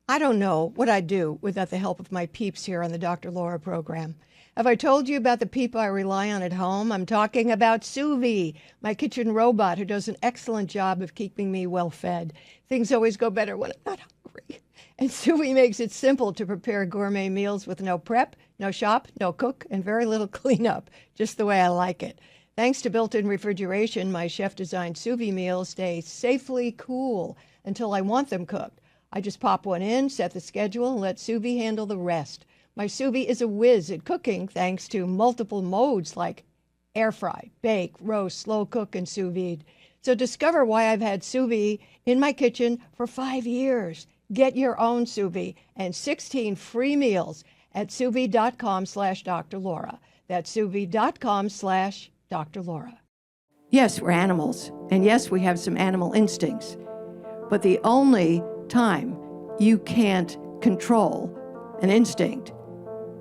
I don't know what I'd do without the help of my peeps here on the Dr. Laura program. Have I told you about the people I rely on at home? I'm talking about Sous Vide, my kitchen robot who does an excellent job of keeping me well fed. Things always go better when I'm not hungry. And Sous Vide makes it simple to prepare gourmet meals with no prep, no shop, no cook, and very little cleanup, just the way I like it. Thanks to built-in refrigeration, my chef-designed sous vide meals stay safely cool until I want them cooked. I just pop one in, set the schedule, and let sous vide handle the rest. My sous vide is a whiz at cooking thanks to multiple modes like air fry, bake, roast, slow cook, and sous vide. So discover why I've had sous vide in my kitchen for 5 years. Get your own sous vide and 16 free meals at sousvide.com/Dr. Laura. That's sousvide.com/Dr. Laura. Yes, we're animals, and yes, we have some animal instincts. But the only time you can't control an instinct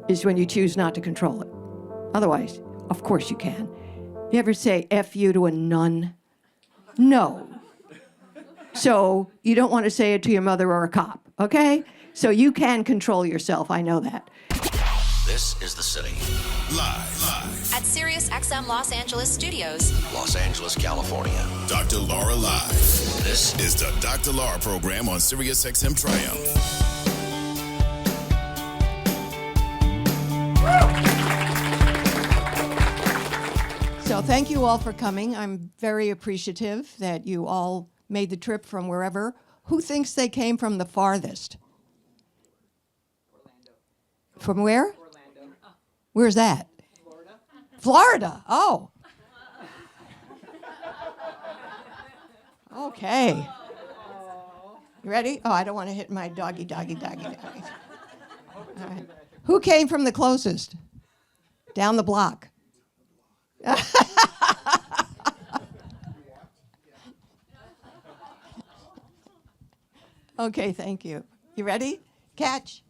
is when you choose not to control it. Otherwise, of course you can. You ever say F you to a nun? No. So you don't want to say it to your mother or a cop, okay? So you can control yourself, I know that. This is The City. Live. At SiriusXM Los Angeles Studios. Los Angeles, California. Dr. Laura Live. This is the Dr. Laura program on SiriusXM Triumph. So thank you all for coming. I'm very appreciative that you all made the trip from wherever. Who thinks they came from the farthest? Orlando. From where? Orlando. Where's that? Florida. Florida. Oh. Okay. You ready? Oh, I don't want to hit my doggy. All right. Who came from the closest? Down the block. Okay, thank you. You ready? Catch.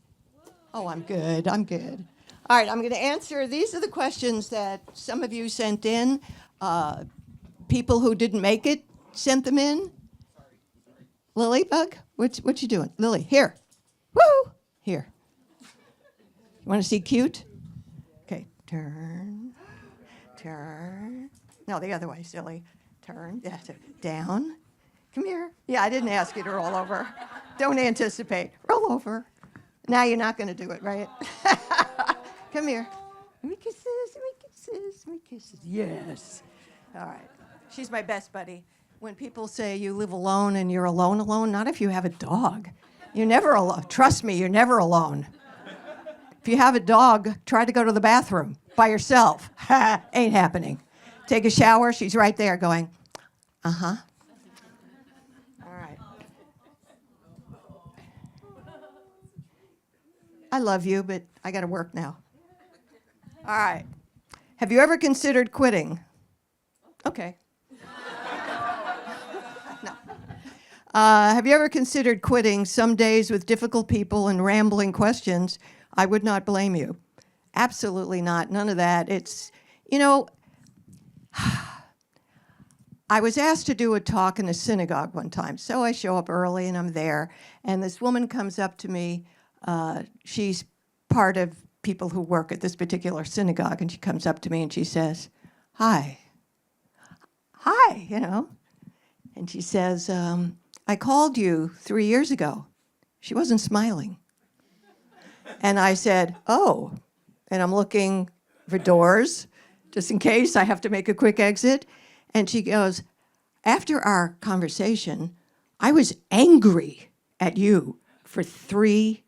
Oh, I'm good. All right, I'm going to answer. These are the questions that some of you sent in. People who didn't make it sent them in. Lily Bug, what you doing? Lily, here. Woo! Here. You want to see cute? Okay, turn. No, the other way, silly. Turn. That's it. Down. Come here. Yeah, I didn't ask you to roll over. Don't anticipate. Roll over. Now you're not going to do it, right? Come here. Give me kisses. Yes. All right. She's my best buddy. When people say you live alone and you're alone, not if you have a dog. You're never alone. Trust me, you're never alone. If you have a dog, try to go to the bathroom by yourself. Ain't happening. Take a shower, she's right there going, uh-huh. All right. I love you, but I got to work now. All right. Have you ever considered quitting? Okay. No. Have you ever considered quitting some days with difficult people and rambling questions? I would not blame you. Absolutely not. None of that. It's, I was asked to do a talk in a synagogue one time. So I show up early and I'm there. And this woman comes up to me. She's part of people who work at this particular synagogue. And she comes up to me and she says, hi, And she says, I called you 3 years ago. She wasn't smiling. And I said, oh. And I'm looking for doors, just in case I have to make a quick exit. And she goes, after our conversation, I was angry at you for 3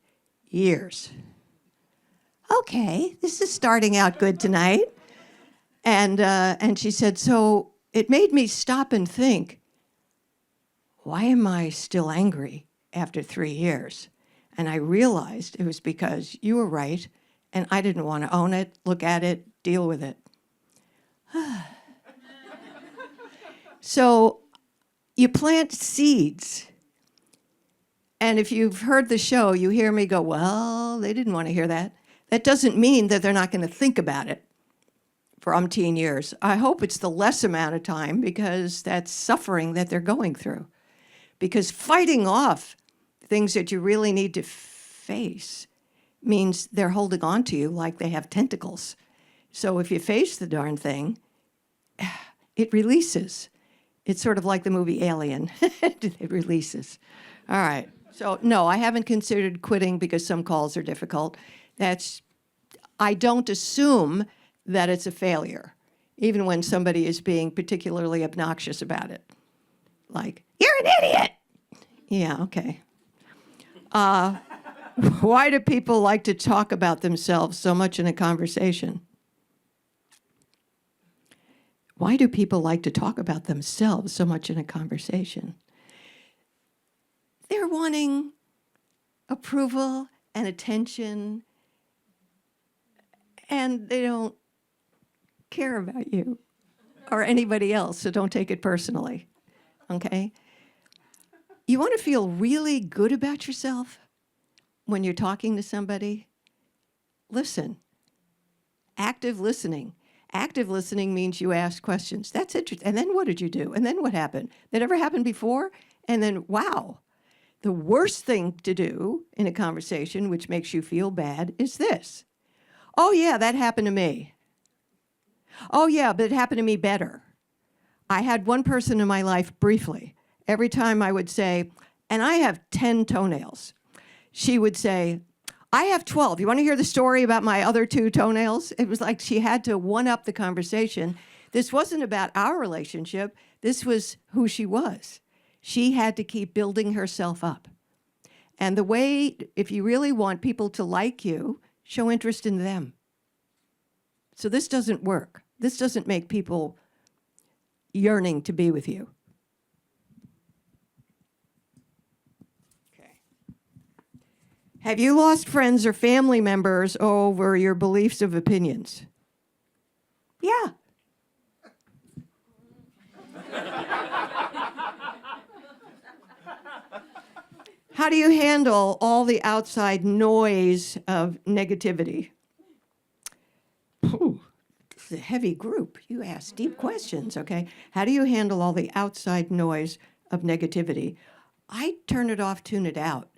years. Okay, this is starting out good tonight. And she said, so it made me stop and think, why am I still angry after 3 years? And I realized it was because you were right, and I didn't want to own it, look at it, deal with it. So you plant seeds. And if you've heard the show, you hear me go, well, they didn't want to hear that. That doesn't mean that they're not going to think about it for umpteen years. I hope it's the less amount of time because that's suffering that they're going through. Because fighting off things that you really need to face means they're holding on to you like they have tentacles. So if you face the darn thing, it releases. It's sort of like the movie Alien. It releases. All right. So no, I haven't considered quitting because some calls are difficult. I don't assume that it's a failure, even when somebody is being particularly obnoxious about it. Like, you're an idiot! Yeah, okay. Why do people like to talk about themselves so much in a conversation? Why do people like to talk about themselves so much in a conversation? They're wanting approval and attention, and they don't care about you or anybody else, so don't take it personally, okay? You want to feel really good about yourself when you're talking to somebody? Listen. Active listening. Active listening means you ask questions. That's interesting. And then what did you do? And then what happened? That ever happened before? And then, wow. The worst thing to do in a conversation, which makes you feel bad, is this. Oh, yeah, that happened to me. Oh, yeah, but it happened to me better. I had one person in my life briefly. Every time I would say, and I have 10 toenails, she would say, I have 12. You want to hear the story about my other 2 toenails? It was like she had to one-up the conversation. This wasn't about our relationship. This was who she was. She had to keep building herself up. And the way, if you really want people to like you, show interest in them. So this doesn't work. This doesn't make people yearning to be with you. Okay. Have you lost friends or family members over your beliefs of opinions? Yeah. How do you handle all the outside noise of negativity? Ooh, this is a heavy group. You ask deep questions, okay? How do you handle all the outside noise of negativity? I turn it off, tune it out.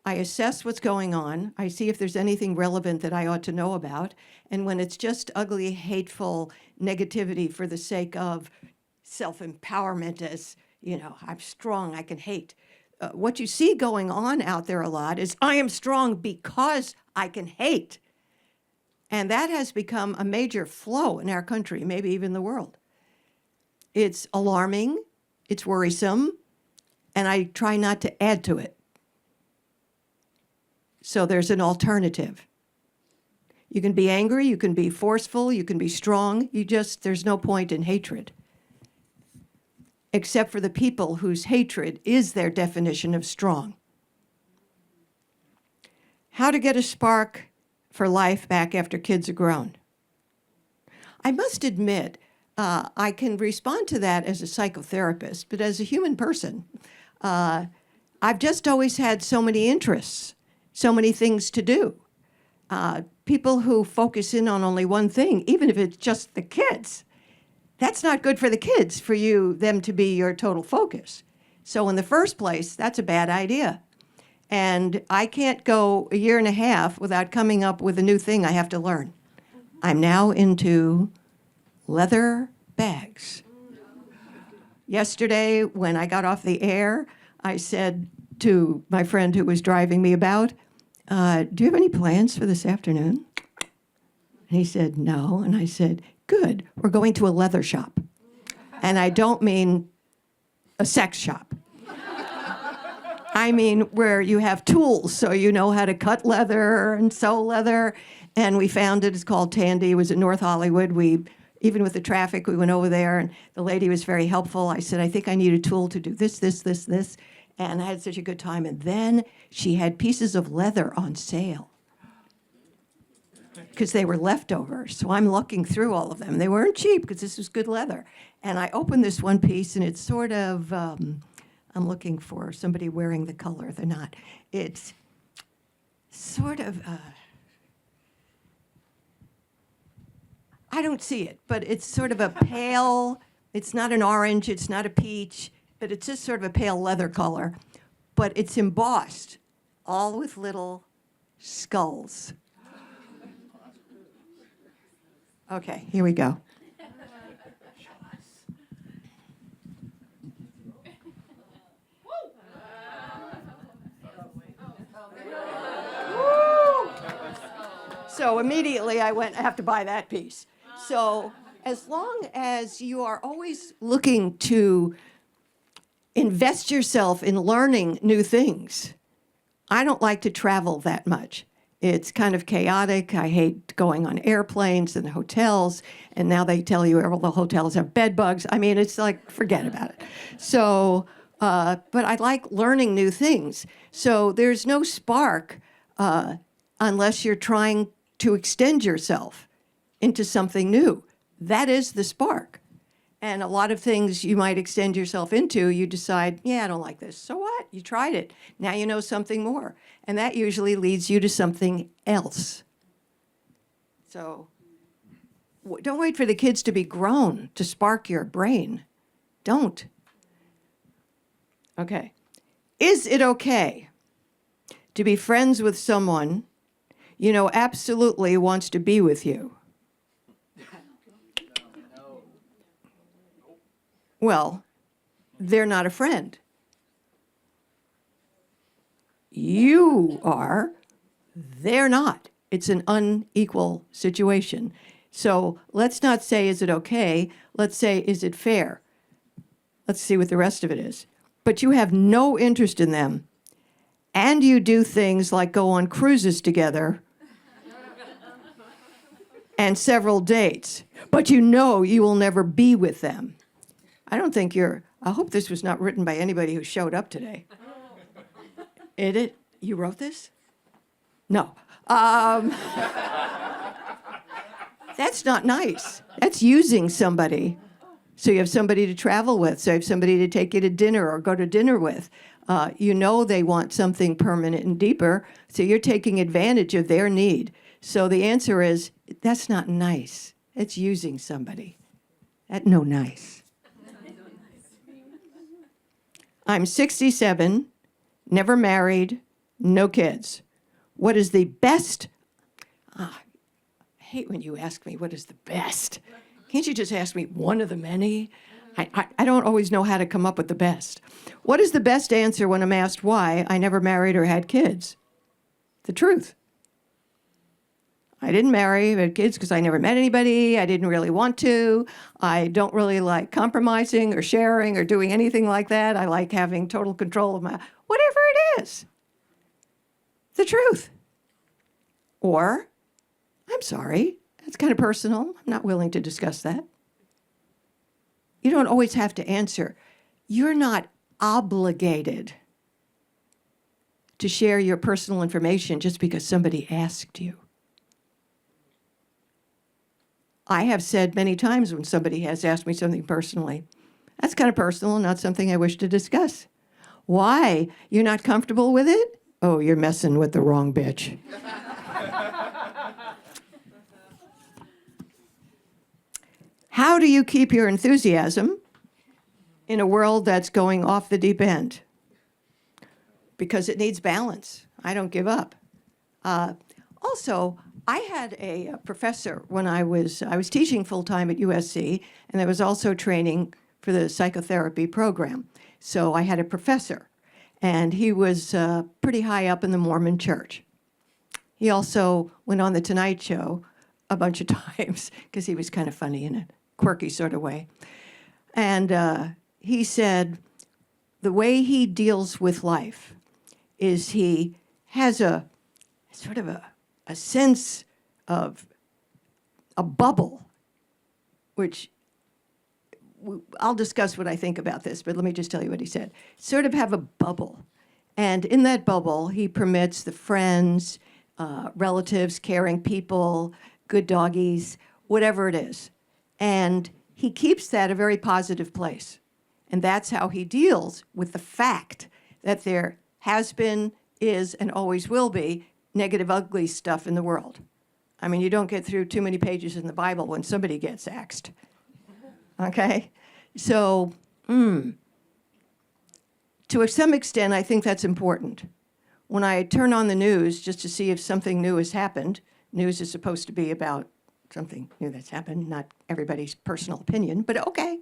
I assess what's going on. I see if there's anything relevant that I ought to know about. And when it's just ugly, hateful negativity for the sake of self-empowerment as, I'm strong, I can hate. What you see going on out there a lot is, I am strong because I can hate. And that has become a major flow in our country, maybe even the world. It's alarming, it's worrisome, and I try not to add to it. So there's an alternative. You can be angry, you can be forceful, you can be strong, there's no point in hatred. Except for the people whose hatred is their definition of strong. How to get a spark for life back after kids are grown. I must admit, I can respond to that as a psychotherapist, but as a human person, I've just always had so many interests, so many things to do. People who focus in on only one thing, even if it's just the kids, that's not good for the kids, for them to be your total focus. So in the first place, that's a bad idea. And I can't go a year and a half without coming up with a new thing I have to learn. I'm now into leather bags. Yesterday, when I got off the air, I said to my friend who was driving me about, do you have any plans for this afternoon? And he said, no. And I said, good, we're going to a leather shop. And I don't mean a sex shop. I mean where you have tools, so you know how to cut leather and sew leather. And we found it. It's called Tandy. It was in North Hollywood. Even with the traffic, we went over there, and the lady was very helpful. I said, I think I need a tool to do this, this, this, this. And I had such a good time. And then she had pieces of leather on sale because they were leftovers. So I'm looking through all of them. They weren't cheap because this was good leather. And I opened this one piece, and it's sort of, I'm looking for somebody wearing the color. They're not. It's sort of, I don't see it, but it's sort of a pale, it's not an orange, it's not a peach, but it's just sort of a pale leather color but it's embossed, all with little skulls. Okay, here we go. So immediately I went, I have to buy that piece. So as long as you are always looking to invest yourself in learning new things, I don't like to travel that much. It's kind of chaotic. I hate going on airplanes and hotels, and now they tell you all the hotels have bed bugs. I mean, it's like, forget about it. So, but I like learning new things. So there's no spark unless you're trying to extend yourself into something new. That is the spark. And a lot of things you might extend yourself into, you decide, yeah, I don't like this. So what? You tried it. Now you know something more. And that usually leads you to something else. So don't wait for the kids to be grown to spark your brain. Don't. Okay. Is it okay to be friends with someone you know absolutely wants to be with you? Well, they're not a friend. You are, they're not. It's an unequal situation. So let's not say, is it okay? Let's say, is it fair? Let's see what the rest of it is. But you have no interest in them, and you do things like go on cruises together and several dates, but you know you will never be with them. I don't think I hope this was not written by anybody who showed up today. You wrote this? No. That's not nice. That's using somebody. So you have somebody to travel with, so you have somebody to take you to dinner or go to dinner with. You know they want something permanent and deeper, so you're taking advantage of their need. So the answer is, that's not nice. It's using somebody. That's no nice. I'm 67, never married, no kids. What is the best? I hate when you ask me what is the best. Can't you just ask me one of the many? I don't always know how to come up with the best. What is the best answer when I'm asked why I never married or had kids? The truth. I didn't marry or had kids because I never met anybody. I didn't really want to. I don't really like compromising or sharing or doing anything like that. I like having total control of whatever it is. The truth. Or, I'm sorry, that's kind of personal. I'm not willing to discuss that. You don't always have to answer. You're not obligated to share your personal information just because somebody asked you. I have said many times when somebody has asked me something personally, that's kind of personal, not something I wish to discuss. Why? You're not comfortable with it? Oh, you're messing with the wrong bitch. How do you keep your enthusiasm in a world that's going off the deep end? Because it needs balance. I don't give up. Also, I had a professor when I was teaching full-time at USC, and I was also training for the psychotherapy program. So I had a professor, and he was pretty high up in the Mormon church. He also went on The Tonight Show a bunch of times because he was kind of funny in a quirky sort of way. And he said the way he deals with life is he has a sort of a sense of a bubble, which I'll discuss what I think about this, but let me just tell you what he said. Sort of have a bubble. And in that bubble, he permits the friends, relatives, caring people, good doggies, whatever it is. And he keeps that a very positive place. And that's how he deals with the fact that there has been, is, and always will be negative, ugly stuff in the world. I mean, you don't get through too many pages in the Bible when somebody gets axed. Okay? So, To some extent, I think that's important. When I turn on the news just to see if something new has happened, news is supposed to be about something new that's happened, not everybody's personal opinion, but okay.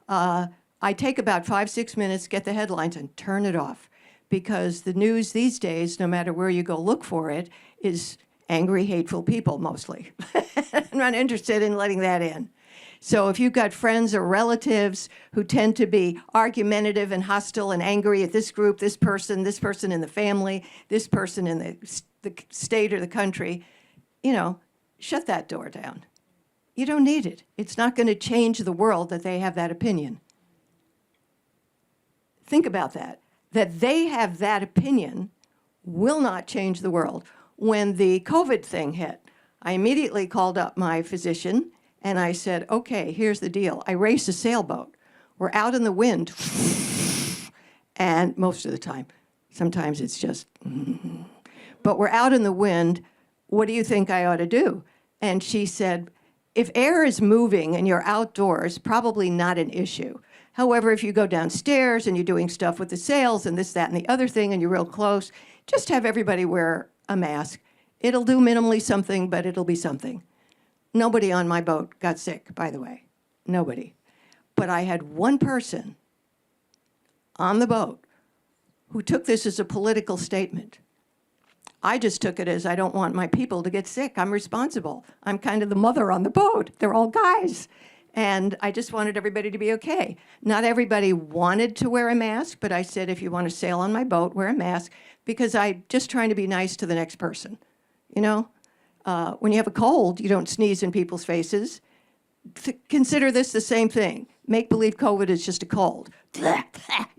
I take about 5-6 minutes, get the headlines, and turn it off. Because the news these days, no matter where you go look for it, is angry, hateful people mostly. I'm not interested in letting that in. So if you've got friends or relatives who tend to be argumentative and hostile and angry at this group, this person in the family, this person in the state or the country, shut that door down. You don't need it. It's not going to change the world that they have that opinion. Think about that. That they have that opinion will not change the world. When the COVID thing hit, I immediately called up my physician and I said, okay, here's the deal. I race a sailboat. We're out in the wind, and most of the time, sometimes it's just, but we're out in the wind. What do you think I ought to do? And she said, if air is moving and you're outdoors, probably not an issue. However, if you go downstairs and you're doing stuff with the sails and this, that, and the other thing, and you're real close, just have everybody wear a mask. It'll do minimally something, but it'll be something. Nobody on my boat got sick, by the way. Nobody. But I had one person on the boat who took this as a political statement. I just took it as I don't want my people to get sick. I'm responsible. I'm kind of the mother on the boat. They're all guys. And I just wanted everybody to be okay. Not everybody wanted to wear a mask, but I said, if you want to sail on my boat, wear a mask, because I'm just trying to be nice to the next person. When you have a cold, you don't sneeze in people's faces. Consider this the same thing. Make believe COVID is just a cold.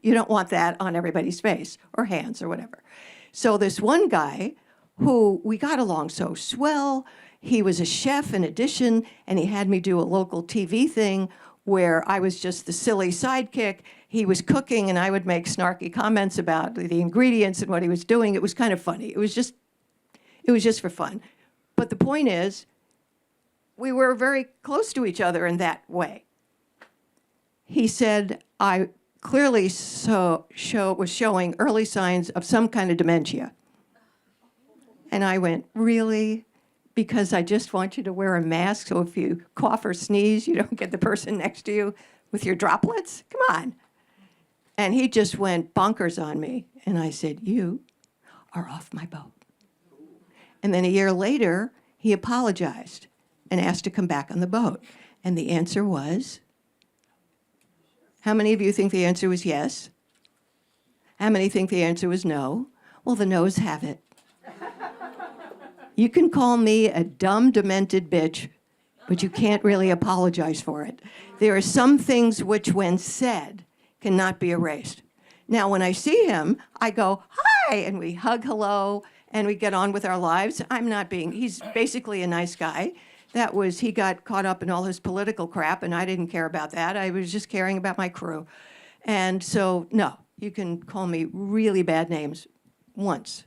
You don't want that on everybody's face or hands or whatever. So this one guy who we got along so swell, he was a chef in addition, and he had me do a local TV thing where I was just the silly sidekick. He was cooking, and I would make snarky comments about the ingredients and what he was doing. It was kind of funny. It was just for fun. But the point is, we were very close to each other in that way. He said, I clearly was showing early signs of some kind of dementia. And I went, really? Because I just want you to wear a mask so if you cough or sneeze, you don't get the person next to you with your droplets? Come on. And he just went bonkers on me. And I said, you are off my boat. And then a year later, he apologized and asked to come back on the boat. And the answer was, how many of you think the answer was yes? How many think the answer was no? Well, the no's have it. You can call me a dumb, demented bitch, but you can't really apologize for it. There are some things which, when said, cannot be erased. Now, when I see him, I go, hi, and we hug hello, and we get on with our lives. He's basically a nice guy. He got caught up in all his political crap, and I didn't care about that. I was just caring about my crew. And so, no, you can call me really bad names once.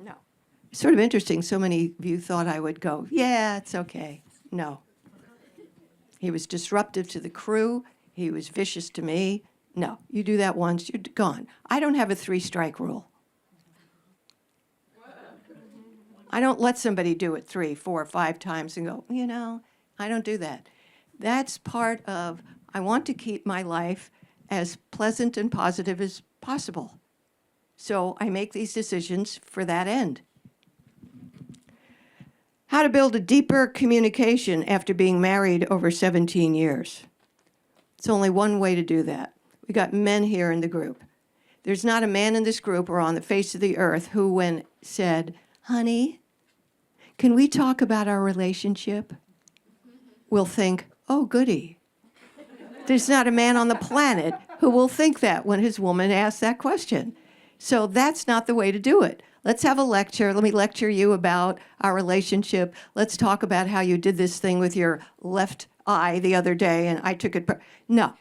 No. It's sort of interesting. So many of you thought I would go, yeah, it's okay. No. He was disruptive to the crew. He was vicious to me. No, you do that once, you're gone. I don't have a 3-strike rule. I don't let somebody do it 3, 4, 5 times and go, I don't do that. That's part of, I want to keep my life as pleasant and positive as possible. So I make these decisions for that end. How to build a deeper communication after being married over 17 years. It's only one way to do that. We got men here in the group. There's not a man in this group or on the face of the earth who, when said, honey, can we talk about our relationship? Will think, oh, goody. There's not a man on the planet who will think that when his woman asks that question. So that's not the way to do it. Let's have a lecture. Let me lecture you about our relationship. Let's talk about how you did this thing with your left eye the other day and I took it. No.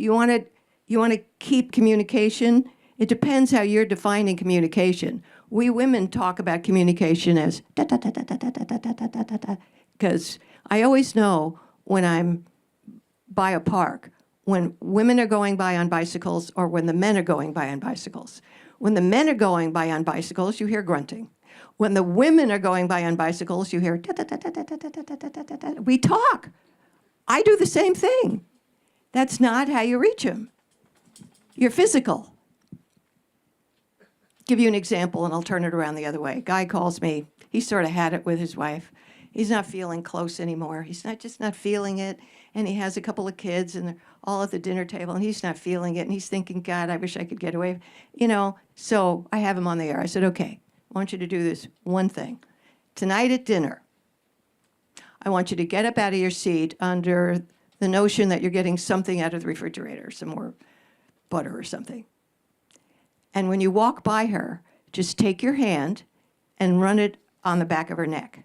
You want to keep communication? It depends how you're defining communication. We women talk about communication as da-da-da-da-da-da-da-da-da-da-da, because I always know when I'm by a park, when women are going by on bicycles or when the men are going by on bicycles. When the men are going by on bicycles, you hear grunting. When the women are going by on bicycles, you hear da-da-da-da-da-da-da-da-da-da-da. We talk. I do the same thing. That's not how you reach them. You're physical. Give you an example, and I'll turn it around the other way. Guy calls me. He sort of had it with his wife. He's not feeling close anymore. He's not feeling it. And he has a couple of kids, and they're all at the dinner table, and he's not feeling it. And he's thinking, God, I wish I could get away. So I have him on the air. I said, okay, I want you to do this one thing. Tonight at dinner, I want you to get up out of your seat under the notion that you're getting something out of the refrigerator, some more butter or something. And when you walk by her, just take your hand and run it on the back of her neck.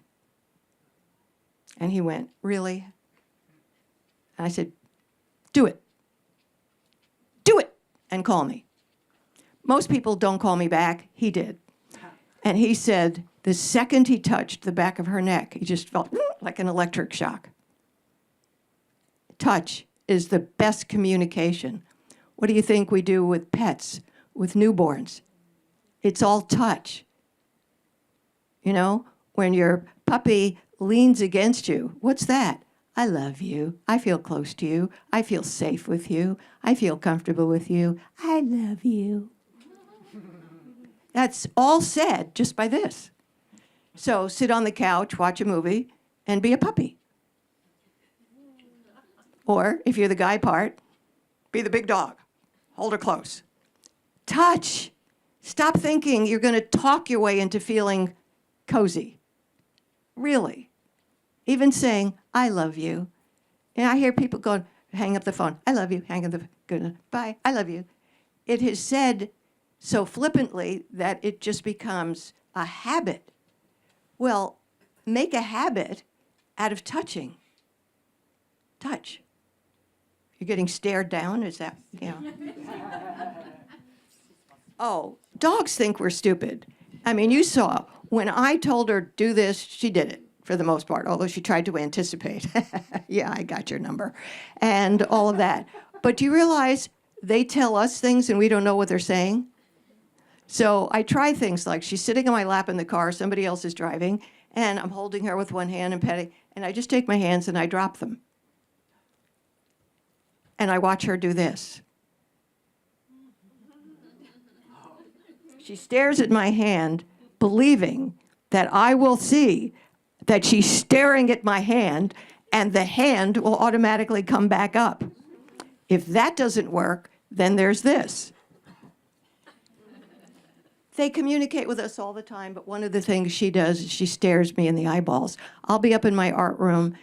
And he went, really? And I said, do it. Do it, and call me. Most people don't call me back. He did. And he said, the second he touched the back of her neck, he just felt like an electric shock. Touch is the best communication. What do you think we do with pets, with newborns? It's all touch. When your puppy leans against you, what's that? I love you. I feel close to you. I feel safe with you. I feel comfortable with you. I love you. That's all said just by this. So sit on the couch, watch a movie, and be a puppy. Or, if you're the guy part, be the big dog. Hold her close. Touch. Stop thinking you're going to talk your way into feeling cozy. Really. Even saying, I love you. And I hear people going, hang up the phone. I love you. Hang up the phone. Bye. I love you. It is said so flippantly that it just becomes a habit. Well, make a habit out of touching. Touch. You're getting stared down? Is that, Oh, dogs think we're stupid. I mean, you saw, when I told her do this, she did it for the most part, although she tried to anticipate. Yeah, I got your number. And all of that. But do you realize they tell us things and we don't know what they're saying? So I try things like she's sitting on my lap in the car, somebody else is driving, and I'm holding her with one hand and petting, and I just take my hands and I drop them. And I watch her do this. She stares at my hand, believing that I will see that she's staring at my hand, and the hand will automatically come back up. If that doesn't work, then there's this. They communicate with us all the time, but one of the things she does is she stares me in the eyeballs. I'll be up in my art room.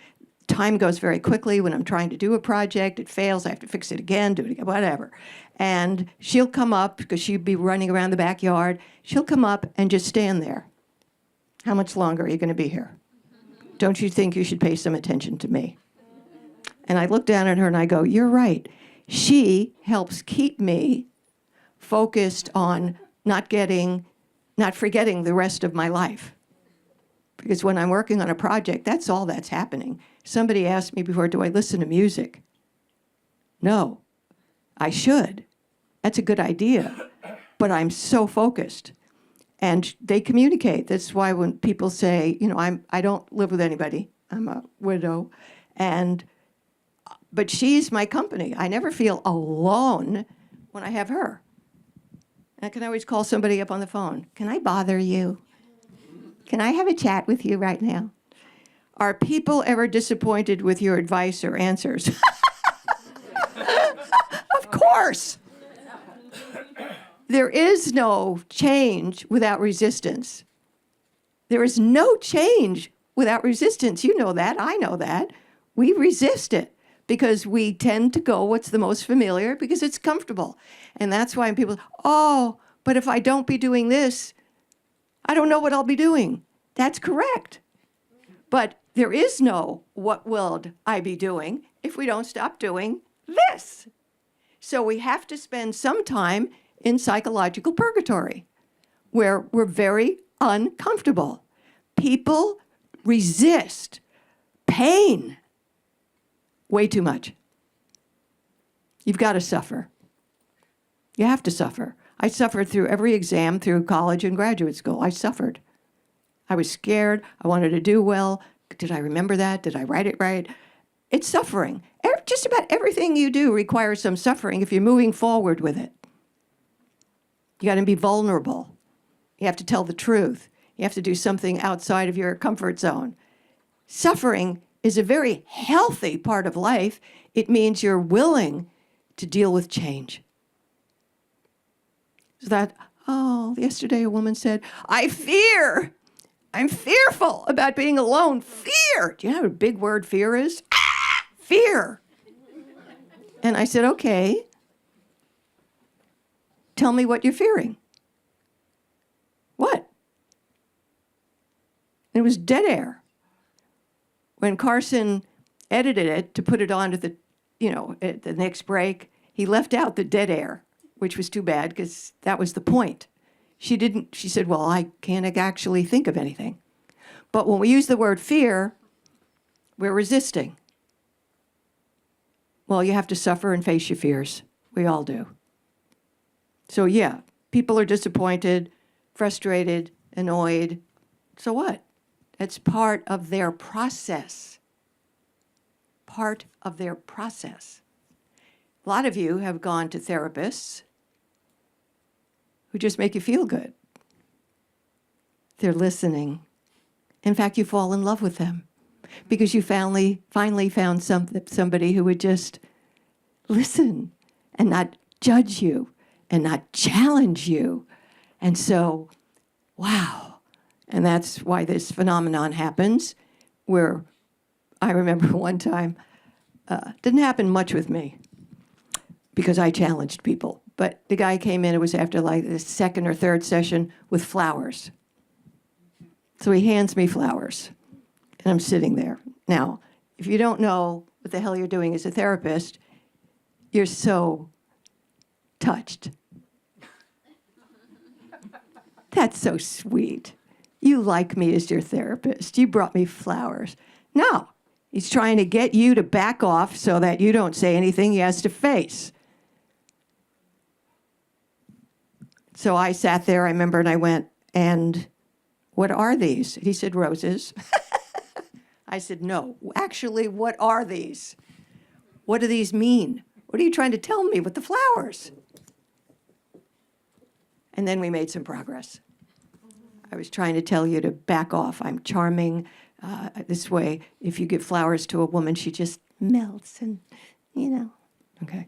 Time goes very quickly when I'm trying to do a project. It fails. I have to fix it again, do it again, whatever. And she'll come up, because she'd be running around the backyard. She'll come up and just stand there. How much longer are you going to be here? Don't you think you should pay some attention to me? And I look down at her and I go, you're right. She helps keep me focused on not forgetting the rest of my life. Because when I'm working on a project, that's all that's happening. Somebody asked me before, do I listen to music? No, I should. That's a good idea. But I'm so focused. And they communicate. That's why when people say, I don't live with anybody. I'm a widow. But she's my company. I never feel alone when I have her. And I can always call somebody up on the phone. Can I bother you? Can I have a chat with you right now? Are people ever disappointed with your advice or answers? Of course. There is no change without resistance. There is no change without resistance. You know that. I know that. We resist it because we tend to go what's the most familiar because it's comfortable. And that's why people, but if I don't be doing this, I don't know what I'll be doing. That's correct. But there is no what will I be doing if we don't stop doing this. So we have to spend some time in psychological purgatory where we're very uncomfortable. People resist pain way too much. You've got to suffer. You have to suffer. I suffered through every exam through college and graduate school. I suffered. I was scared. I wanted to do well. Did I remember that? Did I write it right? It's suffering. Just about everything you do requires some suffering if you're moving forward with it. You got to be vulnerable. You have to tell the truth. You have to do something outside of your comfort zone. Suffering is a very healthy part of life. It means you're willing to deal with change. So that, yesterday a woman said, I'm fearful about being alone. Fear. Do you know what a big word fear is? Fear. And I said, okay, tell me what you're fearing. What? It was dead air. When Carson edited it to put it on to at the next break, he left out the dead air, which was too bad because that was the point. She said, well, I can't actually think of anything. But when we use the word fear, we're resisting. Well, you have to suffer and face your fears. We all do. So yeah, people are disappointed, frustrated, annoyed. So what? It's part of their process. Part of their process. A lot of you have gone to therapists who just make you feel good. They're listening. In fact, you fall in love with them because you finally found somebody who would just listen and not judge you and not challenge you. And so, wow. And that's why this phenomenon happens, where I remember one time, didn't happen much with me because I challenged people. But the guy came in, it was after like the second or third session, with flowers. So he hands me flowers, and I'm sitting there. Now, if you don't know what the hell you're doing as a therapist, you're so touched. That's so sweet. You like me as your therapist. You brought me flowers. No, he's trying to get you to back off so that you don't say anything he has to face. So I sat there, I remember, and I went, and what are these? He said, roses. I said, no, actually, what are these? What do these mean? What are you trying to tell me with the flowers? And then we made some progress. I was trying to tell you to back off. I'm charming. This way, if you give flowers to a woman, she just melts and, Okay.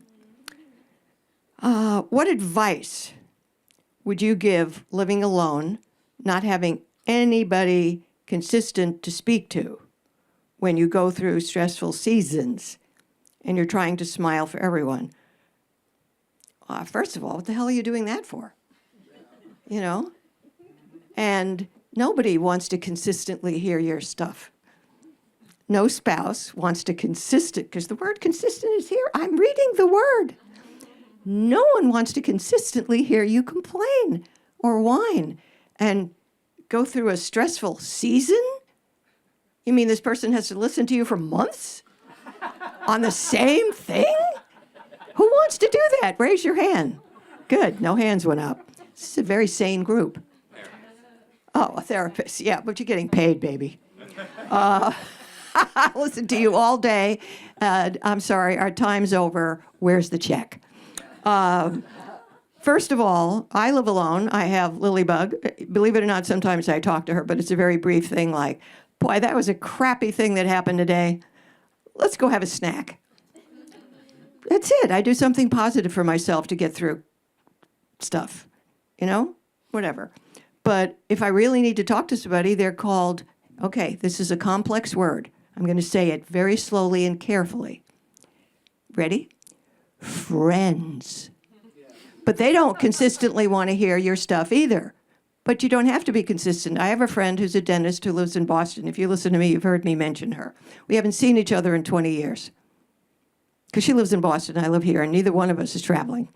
What advice would you give living alone, not having anybody consistent to speak to when you go through stressful seasons and you're trying to smile for everyone? First of all, what the hell are you doing that for? And nobody wants to consistently hear your stuff. No spouse wants to because the word consistent is here. I'm reading the word. No one wants to consistently hear you complain or whine and go through a stressful season. You mean this person has to listen to you for months on the same thing? Who wants to do that? Raise your hand. Good, no hands went up. This is a very sane group. Oh, a therapist. Yeah, but you're getting paid, baby. I listen to you all day. I'm sorry, our time's over. Where's the check? First of all, I live alone. I have Lilybug. Believe it or not, sometimes I talk to her, but it's a very brief thing like, boy, that was a crappy thing that happened today. Let's go have a snack. That's it. I do something positive for myself to get through stuff, whatever. But if I really need to talk to somebody, they're called, okay, this is a complex word. I'm going to say it very slowly and carefully. Ready? Friends. But they don't consistently want to hear your stuff either. But you don't have to be consistent. I have a friend who's a dentist who lives in Boston. If you listen to me, you've heard me mention her. We haven't seen each other in 20 years. Because she lives in Boston, I live here, and neither one of us is traveling.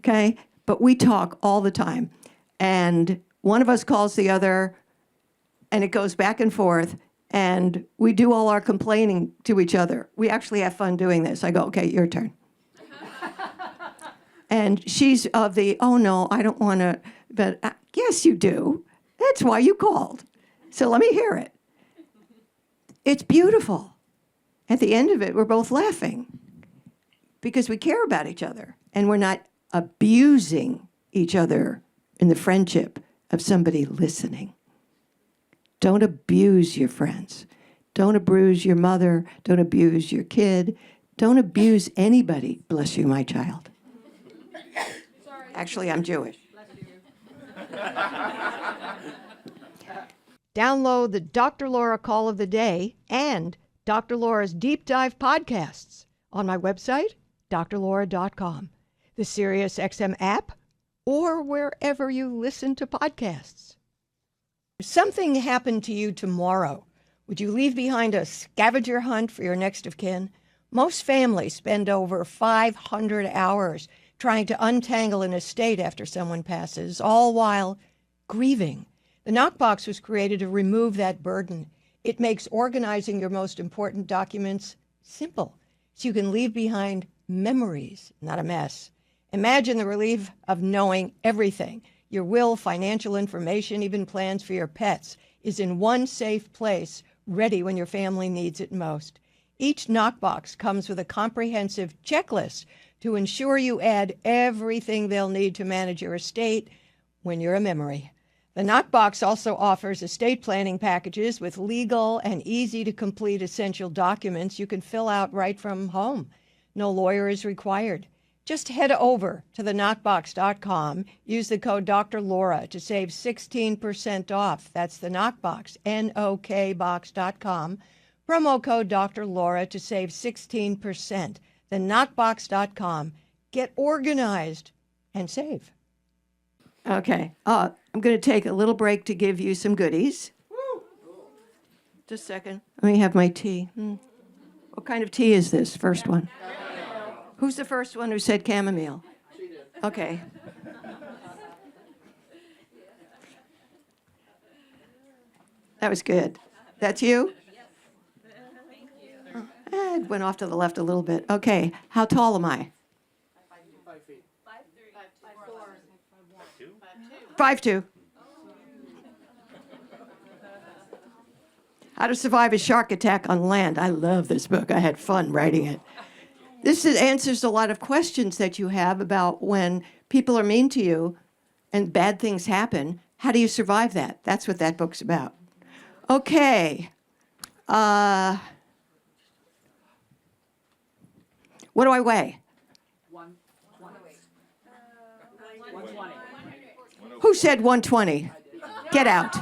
Okay? But we talk all the time. And one of us calls the other, and it goes back and forth, and we do all our complaining to each other. We actually have fun doing this. I go, okay, your turn. And she's of the, oh, no, I don't want to, but yes, you do. That's why you called. So let me hear it. It's beautiful. At the end of it, we're both laughing because we care about each other and we're not abusing each other in the friendship of somebody listening. Don't abuse your friends. Don't abuse your mother. Don't abuse your kid. Don't abuse anybody. Bless you, my child. Actually, I'm Jewish. Download the Dr. Laura Call of the Day and Dr. Laura's Deep Dive podcasts on my website, drlaura.com, the SiriusXM app, or wherever you listen to podcasts. If something happened to you tomorrow, would you leave behind a scavenger hunt for your next of kin? Most families spend over 500 hours trying to untangle an estate after someone passes, all while grieving. The knockbox was created to remove that burden. It makes organizing your most important documents simple, so you can leave behind memories, not a mess. Imagine the relief of knowing everything. Your will, financial information, even plans for your pets is in one safe place, ready when your family needs it most. Each knockbox comes with a comprehensive checklist to ensure you add everything they'll need to manage your estate when you're a memory. The knockbox also offers estate planning packages with legal and easy-to-complete essential documents you can fill out right from home. No lawyer is required. Just head over to theknockbox.com. Use the code Dr. Laura to save 16% off. That's the Knockbox, NOKbox.com. Promo code Dr. Laura to save 16%. Theknockbox.com. Get organized and save. Okay. I'm going to take a little break to give you some goodies. Just a second. Let me have my tea. What kind of tea is this? First one. Who's the first one who said chamomile? Okay. That was good. That's you? It went off to the left a little bit. Okay. How tall am I? 5 feet. 5'2". How to Survive a Shark Attack on Land. I love this book. I had fun writing it. This answers a lot of questions that you have about when people are mean to you and bad things happen. How do you survive that? That's what that book's about. Okay. What do I weigh? 120. Who said 120? Get out.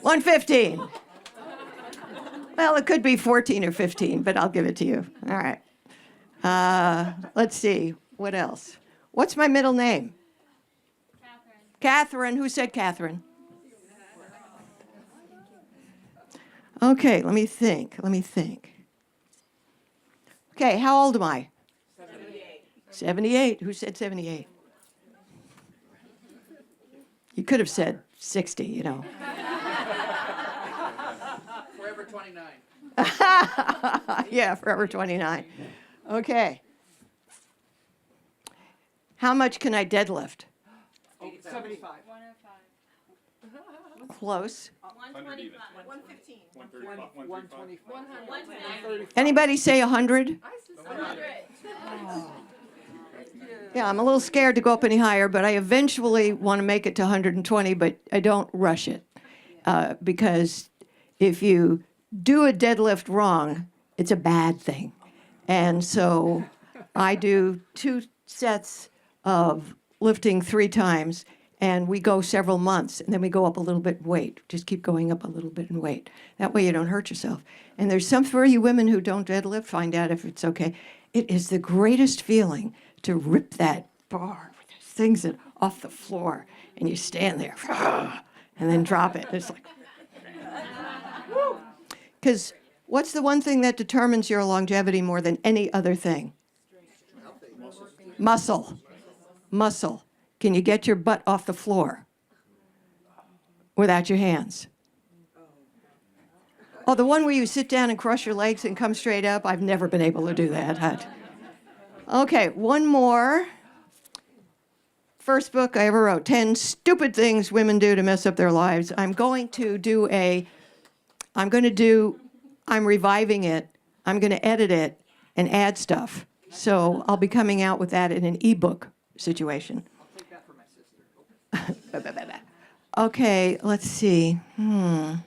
115. Well, it could be 14 or 15, but I'll give it to you. All right. Let's see. What else? What's my middle name? Catherine. Who said Catherine? Okay, let me think. Okay, how old am I? 78. Who said 78? You could have said 60, you know. Forever 29. Yeah, forever 29. Okay. How much can I deadlift? 75. Close. 115. 125. Anybody say 100? Yeah, I'm a little scared to go up any higher, but I eventually want to make it to 120, but I don't rush it. Because if you do a deadlift wrong, it's a bad thing. And so I do 2 sets of lifting 3 times, and we go several months, and then we go up a little bit in weight. Just keep going up a little bit in weight. That way you don't hurt yourself. And there's some for you women who don't deadlift, find out if it's okay. It is the greatest feeling to rip that bar with those things off the floor, and you stand there, and then drop it. It's like, because what's the one thing that determines your longevity more than any other thing? Muscle. Can you get your butt off the floor without your hands? Oh, the one where you sit down and cross your legs and come straight up? I've never been able to do that. Okay, one more. First book I ever wrote, 10 Stupid Things Women Do to Mess Up Their Lives. I'm reviving it. I'm going to edit it and add stuff. So I'll be coming out with that in an ebook situation. I'll take that for my sister. Okay, let's see. I'm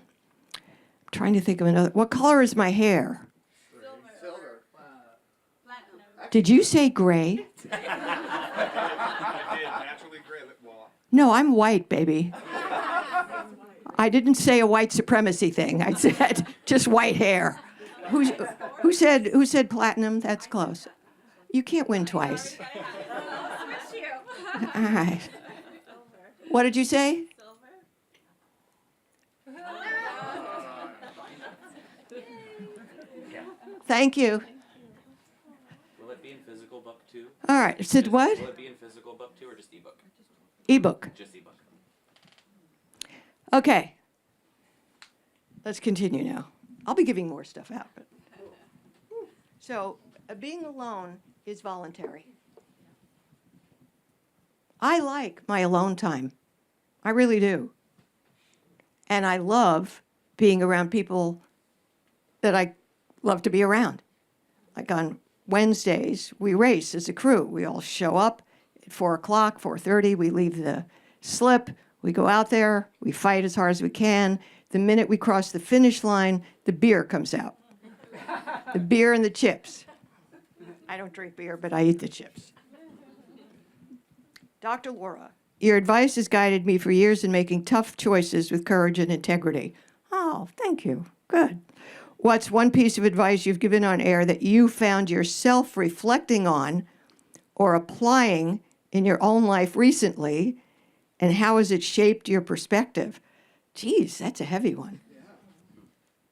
trying to think of another. What color is my hair? Silver. Did you say gray? Naturally gray. Well, No, I'm white, baby. I didn't say a white supremacy thing. I said just white hair. Who said platinum? That's close. You can't win twice. All right. What did you say? Thank you. Will it be in physical book too? All right. Said what? Will it be in physical book too or just ebook? Ebook. Just ebook. Okay. Let's continue now. I'll be giving more stuff out. So, being alone is voluntary. I like my alone time. I really do. And I love being around people that I love to be around. Like on Wednesdays, we race as a crew. We all show up at 4 o'clock, 4:30. We leave the slip. We go out there. We fight as hard as we can. The minute we cross the finish line, the beer comes out. The beer and the chips. I don't drink beer, but I eat the chips. Dr. Laura, your advice has guided me for years in making tough choices with courage and integrity. Oh, thank you. Good. What's one piece of advice you've given on air that you found yourself reflecting on or applying in your own life recently, and how has it shaped your perspective? Geez, that's a heavy one.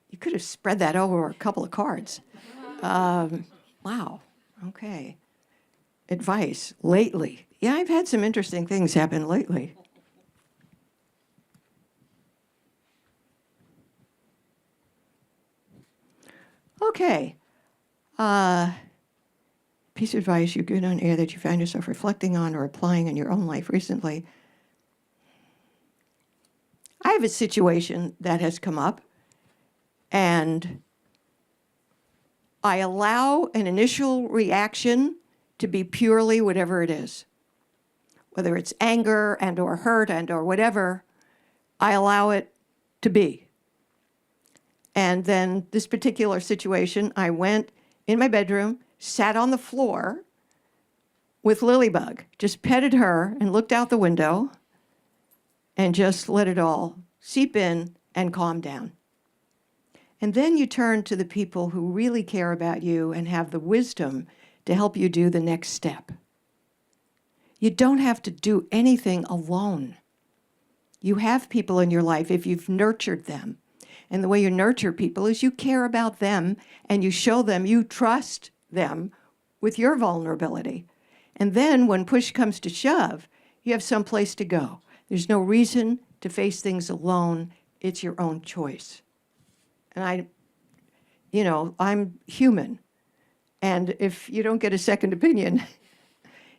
You could have spread that over a couple of cards. Wow. Okay. Advice lately. Yeah, I've had some interesting things happen lately. Okay. Piece of advice you give on air that you found yourself reflecting on or applying in your own life recently. I have a situation that has come up, and I allow an initial reaction to be purely whatever it is. Whether it's anger and or hurt and or whatever, I allow it to be. And then this particular situation, I went in my bedroom, sat on the floor with Lilybug, just petted her and looked out the window and just let it all seep in and calm down. And then you turn to the people who really care about you and have the wisdom to help you do the next step. You don't have to do anything alone. You have people in your life if you've nurtured them. And the way you nurture people is you care about them and you show them you trust them with your vulnerability. And then when push comes to shove, you have some place to go. There's no reason to face things alone. It's your own choice. And I'm human. And if you don't get a second opinion,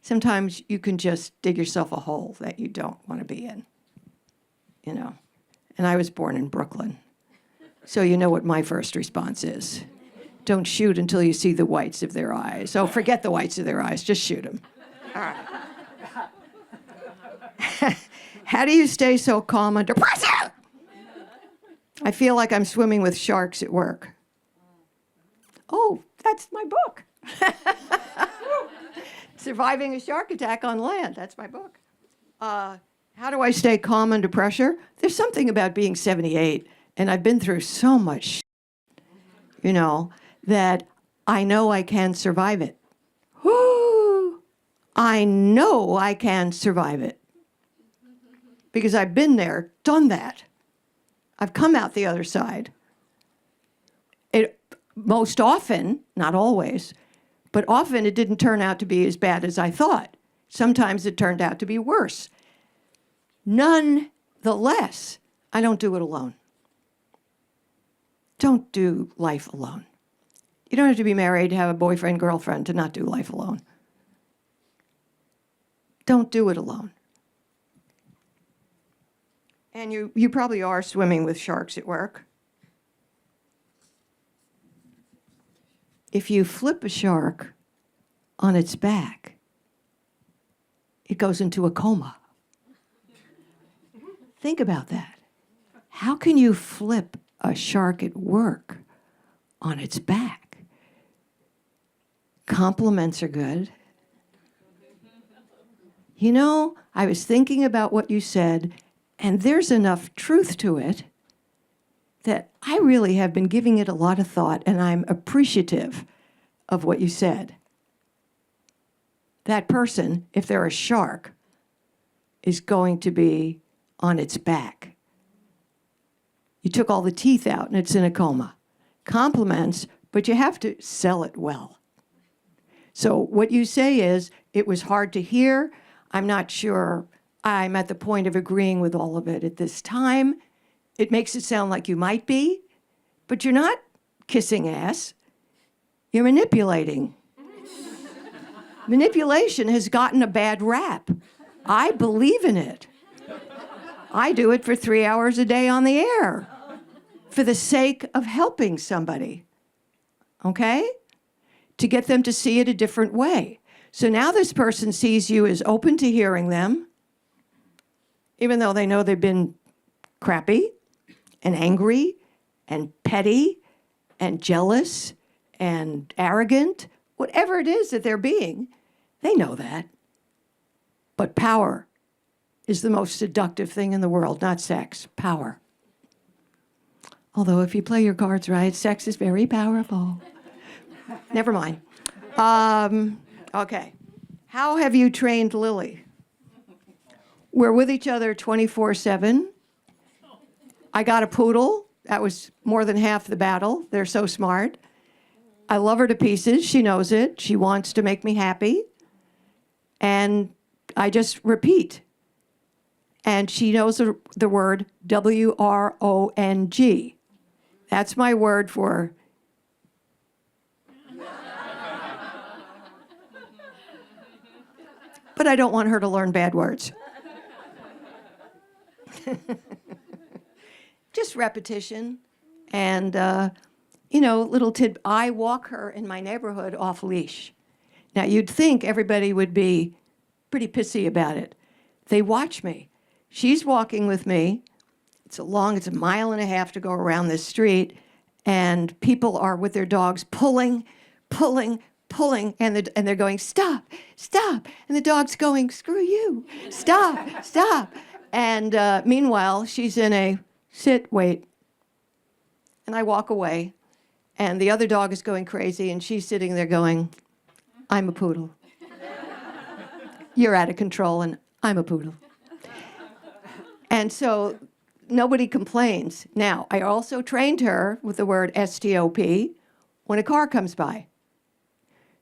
sometimes you can just dig yourself a hole that you don't want to be in. And I was born in Brooklyn. So you know what my first response is. Don't shoot until you see the whites of their eyes. Oh, forget the whites of their eyes. Just shoot them. All right. How do you stay so calm under pressure? I feel like I'm swimming with sharks at work. Oh, that's my book. Surviving a Shark Attack on Land. That's my book. How do I stay calm under pressure? There's something about being 78, and I've been through so much, that I know I can survive it. I know I can survive it. Because I've been there, done that. I've come out the other side. It most often, not always, but often it didn't turn out to be as bad as I thought. Sometimes it turned out to be worse. Nonetheless, I don't do it alone. Don't do life alone. You don't have to be married, have a boyfriend, girlfriend to not do life alone. Don't do it alone. And you probably are swimming with sharks at work. If you flip a shark on its back, it goes into a coma. Think about that. How can you flip a shark at work on its back? Compliments are good. You know, I was thinking about what you said, and there's enough truth to it that I really have been giving it a lot of thought, and I'm appreciative of what you said. That person, if they're a shark, is going to be on its back. You took all the teeth out, and it's in a coma. Compliments, but you have to sell it well. So what you say is, it was hard to hear. I'm not sure I'm at the point of agreeing with all of it at this time. It makes it sound like you might be, but you're not kissing ass. You're manipulating. Manipulation has gotten a bad rap. I believe in it. I do it for 3 hours a day on the air for the sake of helping somebody, okay? To get them to see it a different way. So now this person sees you as open to hearing them, even though they know they've been crappy and angry and petty and jealous and arrogant, whatever it is that they're being, they know that. But power is the most seductive thing in the world, not sex, power. Although if you play your cards right, sex is very powerful. Never mind. Okay. How have you trained Lily? We're with each other 24/7. I got a poodle. That was more than half the battle. They're so smart. I love her to pieces. She knows it. She wants to make me happy. And I just repeat. And she knows the word WRONG. That's my word for but I don't want her to learn bad words. Just repetition. And, I walk her in my neighborhood off leash. Now, you'd think everybody would be pretty pissy about it. They watch me. She's walking with me. It's a 1.5 miles to go around this street, and people are with their dogs pulling, and they're going, stop, stop. And the dog's going, screw you, stop, stop. And meanwhile, she's in a sit, wait. And I walk away, and the other dog is going crazy, and she's sitting there going, I'm a poodle. You're out of control, and I'm a poodle. And so nobody complains. Now, I also trained her with the word STOP when a car comes by.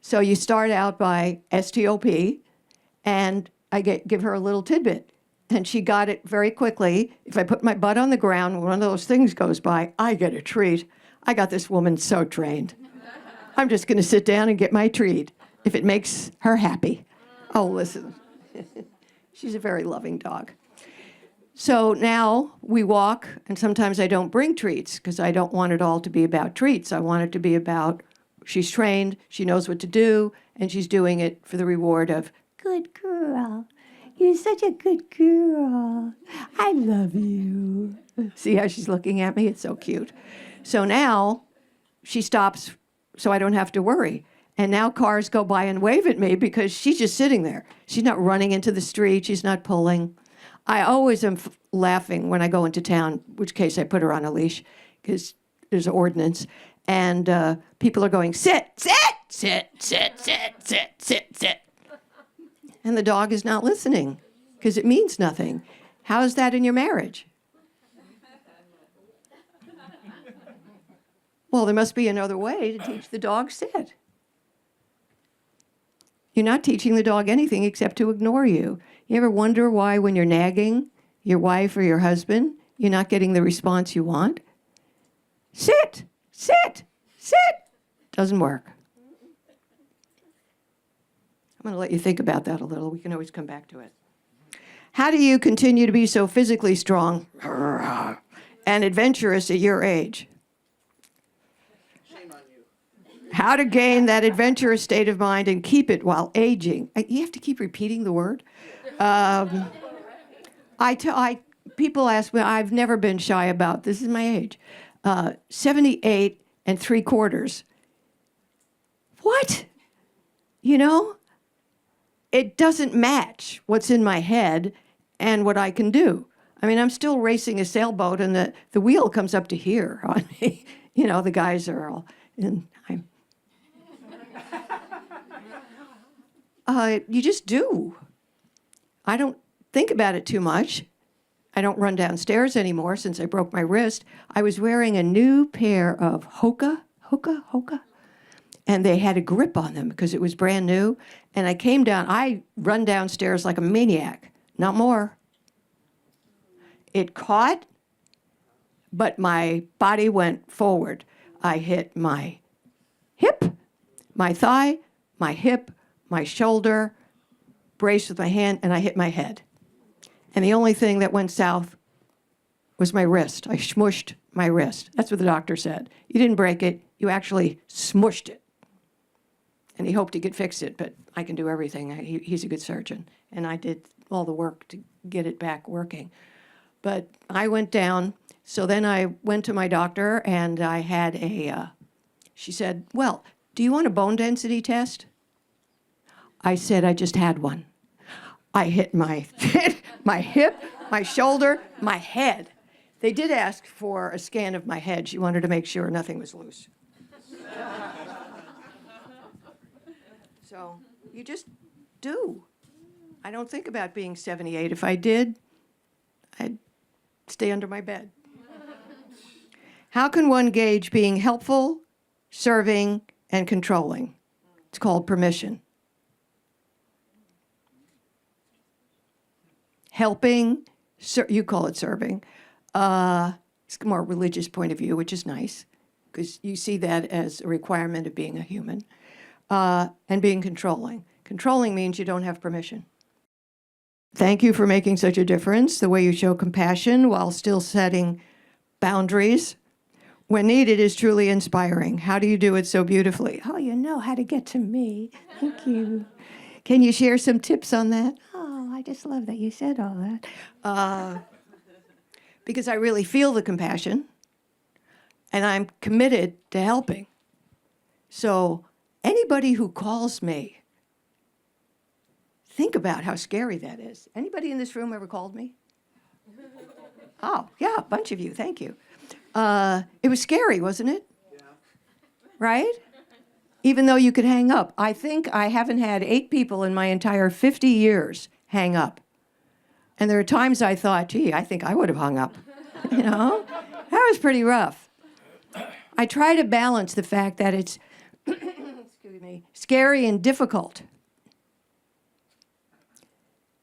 So you start out by STOP, and I give her a little tidbit. And she got it very quickly. If I put my butt on the ground, when one of those things goes by, I get a treat. I got this woman so trained. I'm just going to sit down and get my treat if it makes her happy. Oh, listen. She's a very loving dog. So now we walk, and sometimes I don't bring treats because I don't want it all to be about treats. I want it to be about she's trained, she knows what to do, and she's doing it for the reward of, good girl. You're such a good girl. I love you. See how she's looking at me? It's so cute. So now she stops so I don't have to worry. And now cars go by and wave at me because she's just sitting there. She's not running into the street. She's not pulling. I always am laughing when I go into town, which case I put her on a leash because there's an ordinance. And people are going, sit, sit, sit, sit, sit, sit, sit, sit. And the dog is not listening because it means nothing. How is that in your marriage? Well, there must be another way to teach the dog sit. You're not teaching the dog anything except to ignore you. You ever wonder why when you're nagging your wife or your husband, you're not getting the response you want? Sit, sit, sit. Doesn't work. I'm going to let you think about that a little. We can always come back to it. How do you continue to be so physically strong and adventurous at your age? Shame on you. How to gain that adventurous state of mind and keep it while aging. You have to keep repeating the word. People ask me, I've never been shy about, this is my age, 78 3/4. What? You know? It doesn't match what's in my head and what I can do. I mean, I'm still racing a sailboat, and the wheel comes up to here on me. You know, the guys are all, and you just do. I don't think about it too much. I don't run downstairs anymore since I broke my wrist. I was wearing a new pair of Hoka, and they had a grip on them because it was brand new. And I came down, I run downstairs like a maniac, not more. It caught, but my body went forward. I hit my hip, my thigh, my hip, my shoulder, braced with my hand, and I hit my head. And the only thing that went south was my wrist. I smushed my wrist. That's what the doctor said. You didn't break it, you actually smushed it. And he hoped he could fix it, but I can do everything. He's a good surgeon. And I did all the work to get it back working. But I went down, so then I went to my doctor, and I had she said, well, do you want a bone density test? I said, I just had one. I hit my my hip, my shoulder, my head. They did ask for a scan of my head. She wanted to make sure nothing was loose. So you just do. I don't think about being 78. If I did, I'd stay under my bed. How can one gauge being helpful, serving, and controlling? It's called permission. Helping, you call it serving. It's a more religious point of view, which is nice, because you see that as a requirement of being a human. And being controlling. Controlling means you don't have permission. Thank you for making such a difference, the way you show compassion while still setting boundaries. When needed is truly inspiring. How do you do it so beautifully? Oh, you know how to get to me. Thank you. Can you share some tips on that? Oh, I just love that you said all that. Because I really feel the compassion, and I'm committed to helping. So anybody who calls me, think about how scary that is. Anybody in this room ever called me? Oh, yeah, a bunch of you, thank you. It was scary, wasn't it? Yeah. Right? Even though you could hang up. I think I haven't had 8 people in my entire 50 years hang up. And there are times I thought, gee, I think I would have hung up. You know? That was pretty rough. I try to balance the fact that it's scary and difficult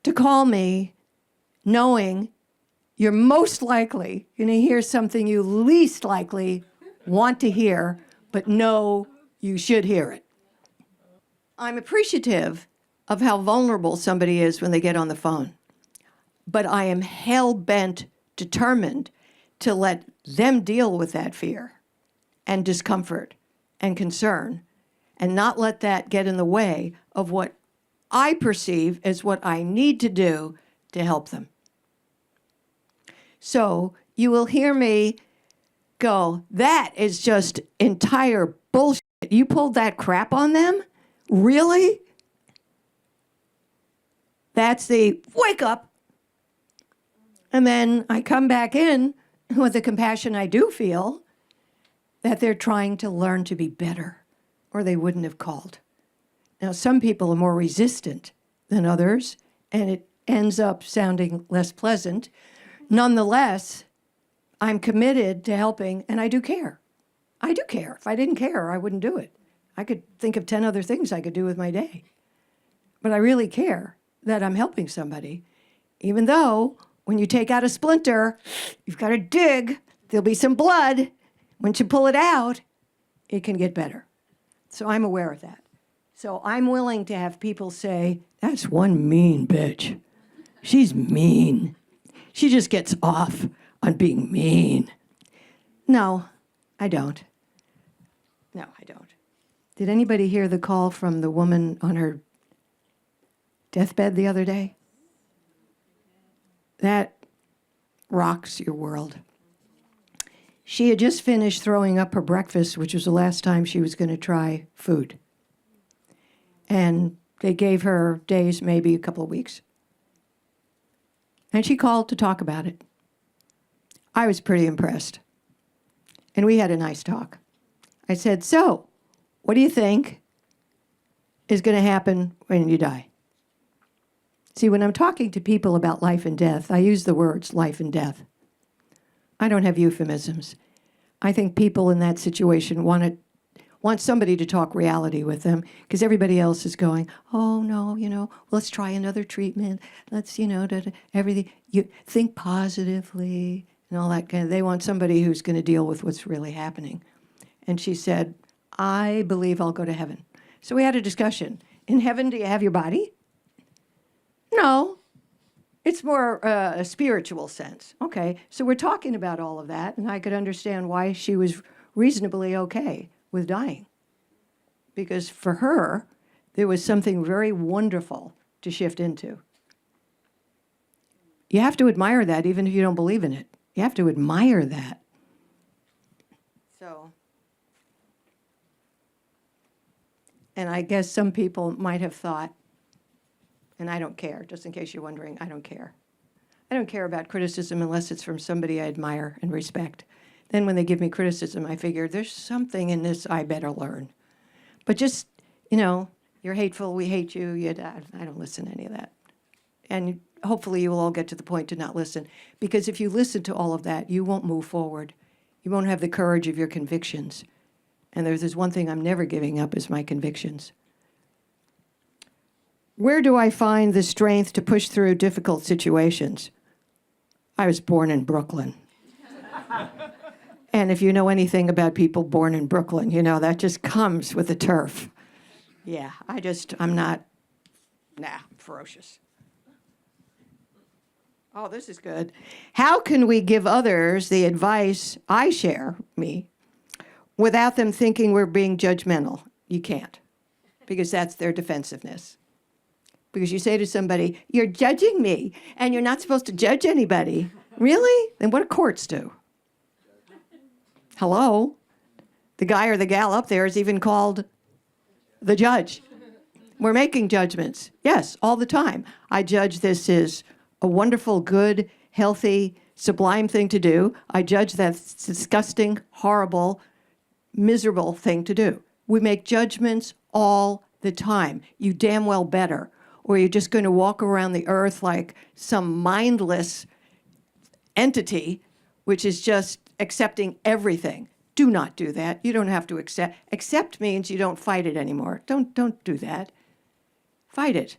to call me knowing you're most likely going to hear something you least likely want to hear, but know you should hear it. I'm appreciative of how vulnerable somebody is when they get on the phone, but I am hell-bent, determined to let them deal with that fear and discomfort and concern, and not let that get in the way of what I perceive as what I need to do to help them. So you will hear me go, that is just entire bullshit. You pulled that crap on them? Really? That's the wake up. And then I come back in with the compassion I do feel that they're trying to learn to be better, or they wouldn't have called. Now, some people are more resistant than others, and it ends up sounding less pleasant. Nonetheless, I'm committed to helping, and I do care. I do care. If I didn't care, I wouldn't do it. I could think of 10 other things I could do with my day. But I really care that I'm helping somebody, even though when you take out a splinter, you've got to dig. There'll be some blood, Once you pull it out, it can get better. So I'm aware of that. So I'm willing to have people say, that's one mean bitch. She's mean. She just gets off on being mean. No, I don't. No, I don't. Did anybody hear the call from the woman on her deathbed the other day? That rocks your world. She had just finished throwing up her breakfast, which was the last time she was going to try food. And they gave her days, maybe a couple of weeks. And she called to talk about it. I was pretty impressed. And we had a nice talk. I said, so, what do you think is going to happen when you die? See, when I'm talking to people about life and death, I use the words life and death. I don't have euphemisms. I think people in that situation want somebody to talk reality with them because everybody else is going, oh, no, let's try another treatment. Let's, everything. You think positively and all that kind of. They want somebody who's going to deal with what's really happening. And she said, I believe I'll go to heaven. So we had a discussion. In heaven, do you have your body? No. It's more a spiritual sense. Okay, so we're talking about all of that, and I could understand why she was reasonably okay with dying. Because for her, there was something very wonderful to shift into. You have to admire that even if you don't believe in it. You have to admire that. So, and I guess some people might have thought, and I don't care, just in case you're wondering, I don't care. I don't care about criticism unless it's from somebody I admire and respect. Then when they give me criticism, I figure there's something in this I better learn. But just, you're hateful, we hate you, I don't listen to any of that. And hopefully you will all get to the point to not listen. Because if you listen to all of that, you won't move forward. You won't have the courage of your convictions. And there's one thing I'm never giving up is my convictions. Where do I find the strength to push through difficult situations? I was born in Brooklyn. And if you know anything about people born in Brooklyn, that just comes with the turf. Yeah, I'm not, ferocious. Oh, this is good. How can we give others the advice I share, me, without them thinking we're being judgmental? You can't, because that's their defensiveness. Because you say to somebody, you're judging me, and you're not supposed to judge anybody. Really? Then what do courts do? Hello? The guy or the gal up there is even called the judge. We're making judgments. Yes, all the time. I judge this is a wonderful, good, healthy, sublime thing to do. I judge that's disgusting, horrible, miserable thing to do. We make judgments all the time. You damn well better. Or you're just going to walk around the earth like some mindless entity, which is just accepting everything. Do not do that. You don't have to accept. Accept means you don't fight it anymore. Don't do that. Fight it.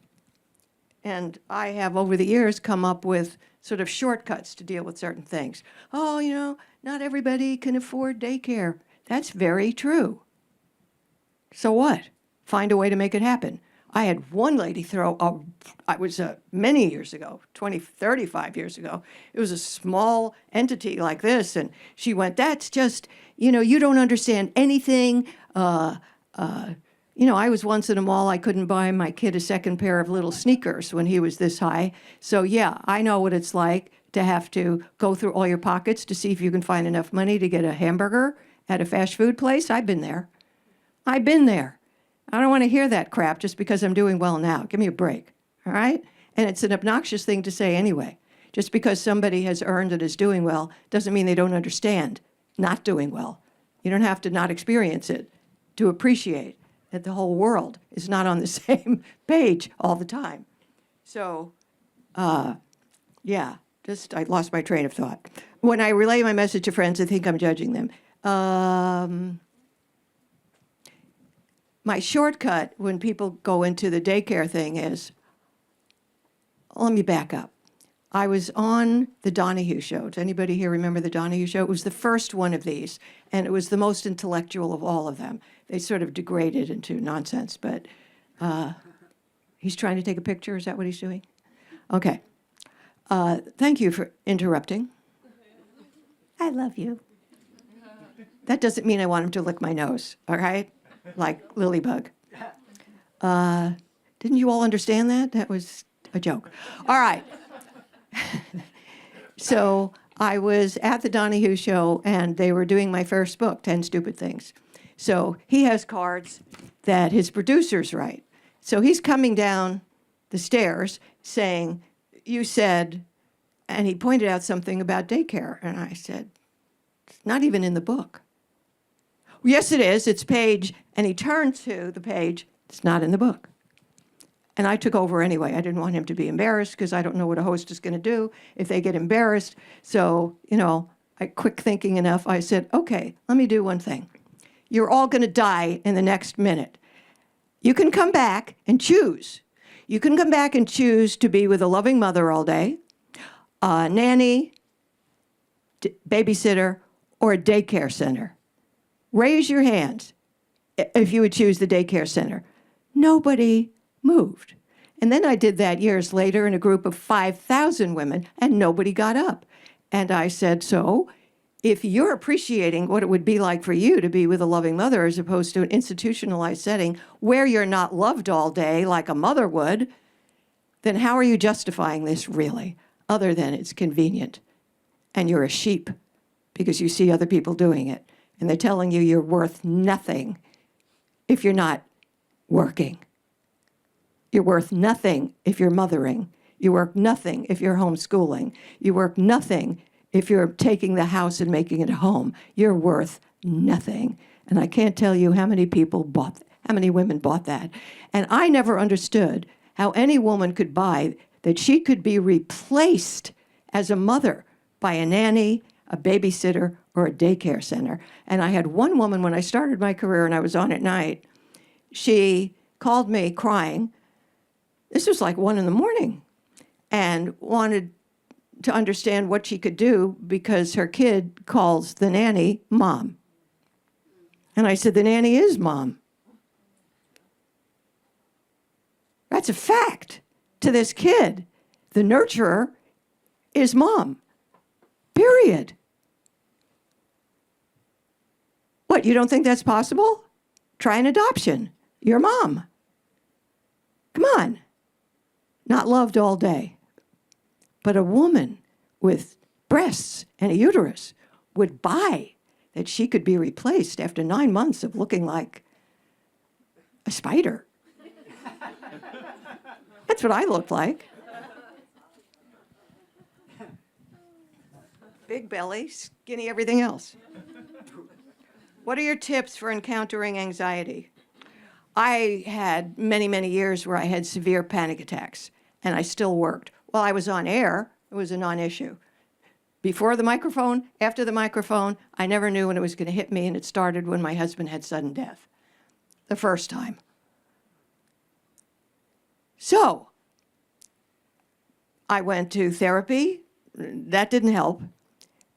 And I have, over the years, come up with sort of shortcuts to deal with certain things. Oh, not everybody can afford daycare. That's very true. So what? Find a way to make it happen. I had one lady I was many years ago, 35 years ago. It was a small entity like this, and she went, that's just, you don't understand anything. I was once in a mall, I couldn't buy my kid a second pair of little sneakers when he was this high. So yeah, I know what it's like to have to go through all your pockets to see if you can find enough money to get a hamburger at a fast food place. I've been there. I don't want to hear that crap just because I'm doing well now. Give me a break, all right? And it's an obnoxious thing to say anyway. Just because somebody has earned and is doing well doesn't mean they don't understand not doing well. You don't have to not experience it to appreciate that the whole world is not on the same page all the time. So, I lost my train of thought. When I relay my message to friends, I think I'm judging them. My shortcut when people go into the daycare thing is, let me back up. I was on the Donahue Show. Does anybody here remember the Donahue Show? It was the first one of these, and it was the most intellectual of all of them. They sort of degraded into nonsense, but he's trying to take a picture. Is that what he's doing? Okay. Thank you for interrupting. I love you. That doesn't mean I want him to lick my nose, all right? Like Lilybug. Didn't you all understand that? That was a joke. All right. So I was at the Donahue Show, and they were doing my first book, 10 Stupid Things. So he has cards that his producers write. So he's coming down the stairs saying, you said, and he pointed out something about daycare. And I said, it's not even in the book. Yes, it is. It's page, and he turned to the page. It's not in the book. And I took over anyway. I didn't want him to be embarrassed because I don't know what a host is going to do if they get embarrassed. So, I quick thinking enough, I said, okay, let me do one thing. You're all going to die in the next minute. You can come back and choose. You can come back and choose to be with a loving mother all day, a nanny, babysitter, or a daycare center. Raise your hands if you would choose the daycare center. Nobody moved. And then I did that years later in a group of 5,000 women, and nobody got up. And I said, so if you're appreciating what it would be like for you to be with a loving mother as opposed to an institutionalized setting where you're not loved all day like a mother would, then how are you justifying this really, other than it's convenient? And you're a sheep because you see other people doing it. And they're telling you you're worth nothing if you're not working. You're worth nothing if you're mothering. You work nothing if you're homeschooling. You work nothing if you're taking the house and making it a home. You're worth nothing. And I can't tell you how many women bought that. And I never understood how any woman could buy that she could be replaced as a mother by a nanny, a babysitter, or a daycare center. And I had one woman when I started my career and I was on at night, she called me crying. This was like 1 a.m, and wanted to understand what she could do because her kid calls the nanny mom. And I said, the nanny is mom. That's a fact to this kid. The nurturer is mom. Period. What, you don't think that's possible? Try an adoption. You're mom. Come on. Not loved all day. But a woman with breasts and a uterus would buy that she could be replaced after 9 months of looking like a spider. That's what I looked like. Big belly, skinny everything else. What are your tips for encountering anxiety? I had many, many years where I had severe panic attacks, and I still worked. While I was on air, it was a non-issue. Before the microphone, after the microphone, I never knew when it was going to hit me, and it started when my husband had sudden death, the first time. So I went to therapy. That didn't help.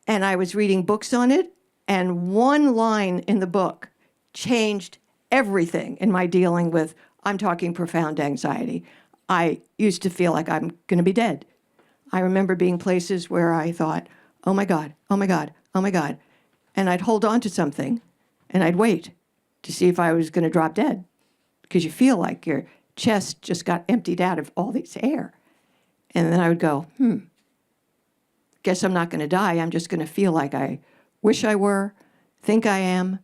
And I was reading books on it, and one line in the book changed everything in my dealing with, I'm talking profound anxiety. I used to feel like I'm going to be dead. I remember being places where I thought, oh my God, oh my God, oh my God. And I'd hold on to something, and I'd wait to see if I was going to drop dead, because you feel like your chest just got emptied out of all this air. And then I would go, guess I'm not going to die. I'm just going to feel like I wish I were, think I am.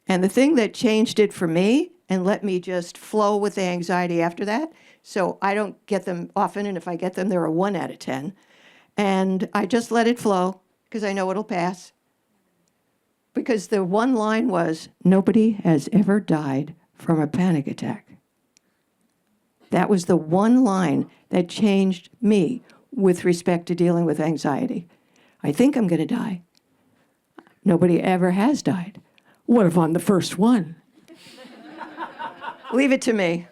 And the thing that changed it for me and let me just flow with the anxiety after that, so I don't get them often, and if I get them, they're a 1 out of 10. And I just let it flow because I know it'll pass. Because the one line was, nobody has ever died from a panic attack. That was the one line that changed me with respect to dealing with anxiety. I think I'm going to die. Nobody ever has died. What if I'm the first one? Leave it to me.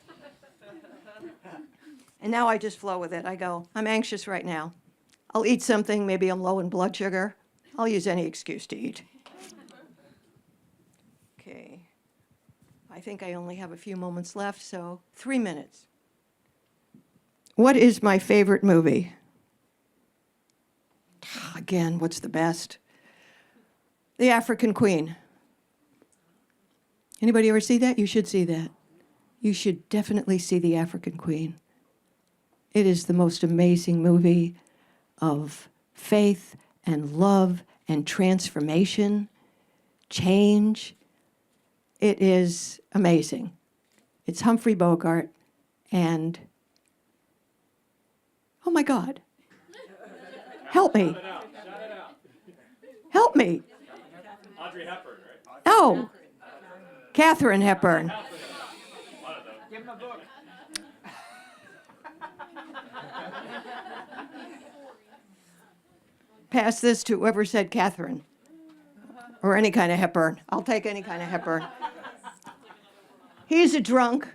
And now I just flow with it. I go, I'm anxious right now. I'll eat something. Maybe I'm low in blood sugar. I'll use any excuse to eat. Okay. I think I only have a few moments left, so 3 minutes. What is my favorite movie? Again, what's the best? The African Queen. Anybody ever see that? You should see that. You should definitely see The African Queen. It is the most amazing movie of faith and love and transformation, change. It is amazing. It's Humphrey Bogart and, oh my God, help me. Help me. Audrey Hepburn, right? No, Katharine Hepburn. Give him a book. Pass this to whoever said Catherine, or any kind of Hepburn. I'll take any kind of Hepburn. He's a drunk.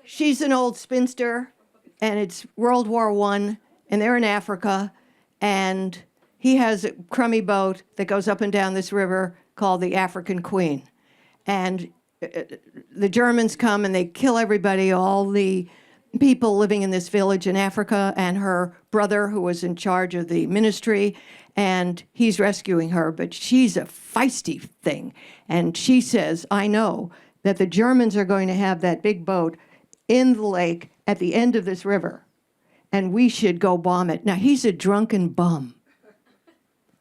She's an old spinster, and it's World War I, and they're in Africa, and he has a crummy boat that goes up and down this river called the African Queen. And the Germans come and they kill everybody, all the people living in this village in Africa, and her brother, who was in charge of the ministry, and he's rescuing her, but she's a feisty thing. And she says, I know that the Germans are going to have that big boat in the lake at the end of this river, and we should go bomb it. Now, he's a drunken bum,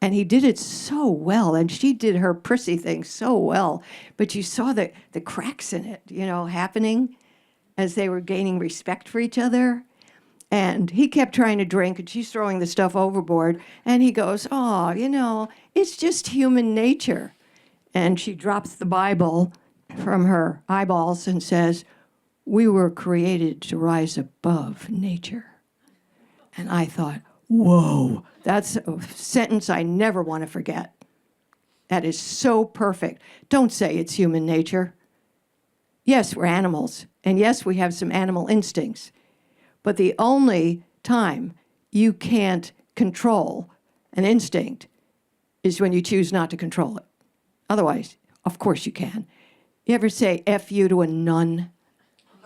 and he did it so well, and she did her prissy thing so well, but you saw the cracks in it, happening as they were gaining respect for each other. And he kept trying to drink, and she's throwing the stuff overboard. And he goes, oh, it's just human nature. And she drops the Bible from her eyeballs and says, we were created to rise above nature. And I thought, whoa, that's a sentence I never want to forget. That is so perfect. Don't say it's human nature. Yes, we're animals. And yes, we have some animal instincts. But the only time you can't control an instinct is when you choose not to control it. Otherwise, of course you can. You ever say F you to a nun?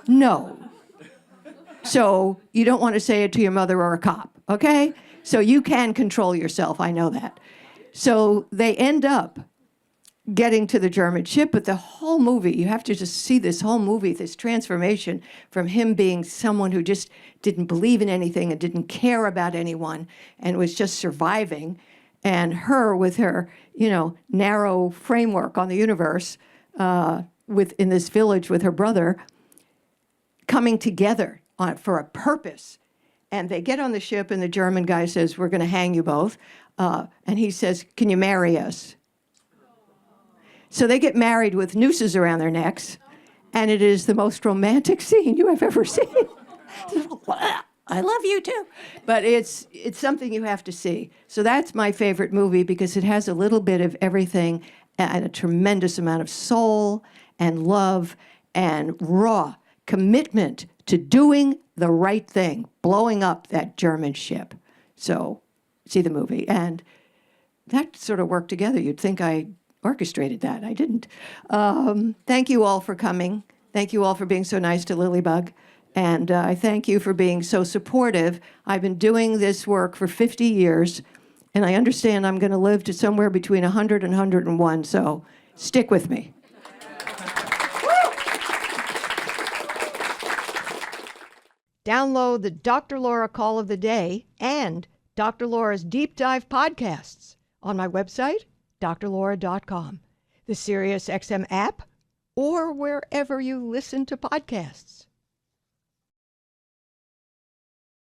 No. So you don't want to say it to your mother or a cop, okay? So you can control yourself, I know that. So they end up getting to the German ship, but the whole movie, you have to just see this whole movie, this transformation from him being someone who just didn't believe in anything and didn't care about anyone and was just surviving, and her with her, narrow framework on the universe in this village with her brother, coming together for a purpose. And they get on the ship, and the German guy says, we're going to hang you both. And he says, can you marry us? So they get married with nooses around their necks, and it is the most romantic scene you have ever seen. I love you too. But it's something you have to see. So that's my favorite movie because it has a little bit of everything and a tremendous amount of soul and love and raw commitment to doing the right thing, blowing up that German ship. So see the movie. And that sort of worked together. You'd think I orchestrated that. I didn't. Thank you all for coming. Thank you all for being so nice to Lilybug. And I thank you for being so supportive. I've been doing this work for 50 years, and I understand I'm going to live to somewhere between 100 and 101, so stick with me. Download the Dr. Laura Call of the Day and Dr. Laura's Deep Dive podcasts on my website, drlaura.com, the SiriusXM app, or wherever you listen to podcasts.